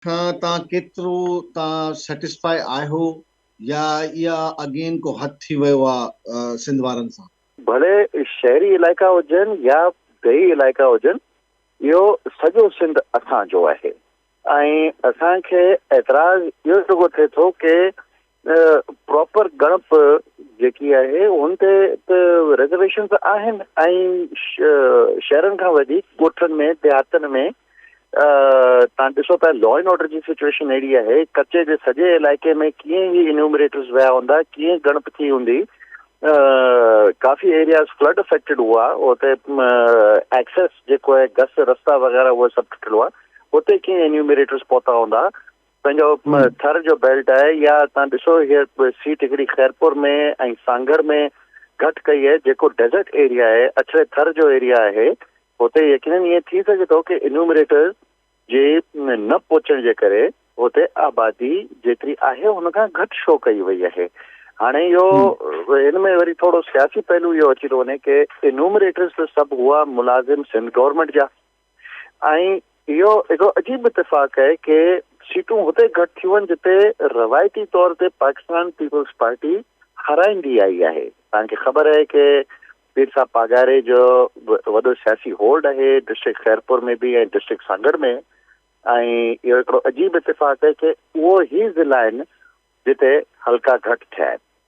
खां तव्हां केतिरो तव्हां सेटिस्फाई आहियो या इहा अगेन को हद थी वियो आहे सिंध वारनि सां? भले शहरी इलाइक़ा हुजनि या देही इलाइक़ा हुजनि, इहो सॼो सिंध असांजो आहे। ऐं असांखे एतिराज़ इहो रुॻो थिए थो की प्रॉपर ॻणप जेकी आहे हुन ते रिजर्वेशन आहिनि, ऐं शहरनि खां वधीक ॻोठनि में देहातनि में तव्हां ॾिसो पिया लॉ एंड ऑर्डर जी सिचुएशन अहिड़ी आहे, कच्चे जे सॼे इलाइक़े में कीअं ई इन्यूमरेटर्स विया हूंदा, कीअं गणप थी हूंदी। काफ़ी एरियाज़ फ्लड अफेक्टेड हुआ, हुते एक्सेस जेको आहे गस रस्ता वग़ैरह उहो सभु ठहियलु आहे, हुते कीअं इन्यूमरेटर्स पहुता हूंदा। पंहिंजो थर जो बेल्ट आहे, या तव्हां ॾिसो हीअ सीट हिकिड़ी खैरपुर में ऐं सांगर में घटि कई आहे, जेको डेज़र्ट एरिया आहे, अछड़े थर जो एरिया आहे, हुते यकीनन ईअं थी सघे थो की इन्यूमरेटर्स जे न पहुचण जे करे हुते आबादी जेतिरी आहे हुनखां घटि शो कई वई आहे। हाणे इहो हिन में वरी थोरो सियासी पहलू इहो अची थो वञे की इन्यूमरेटर्स त सभु हुआ मुलाज़िम सिंध गवर्नमेंट जा, ऐं इहो हिकिड़ो अजीब इतफ़ाक़ आहे की सीटूं हुते घटि थियूं आहिनि जिते रवायती तौर ते पाकिस्तान पीपल्स पार्टी हाराईंदी आई आहे। तव्हांखे ख़बर आहे की पीर साहब पागारे जो वॾो सियासी होल्ड आहे डिस्ट्रिक्ट खैरपुर में बि ऐं डिस्ट्रिक्ट सांगर में, ऐं इहो हिकिड़ो अजीब इतफ़ाक़ आहे की उहो ई ज़िला आहिनि जिते हल्का घटि थिया आहिनि।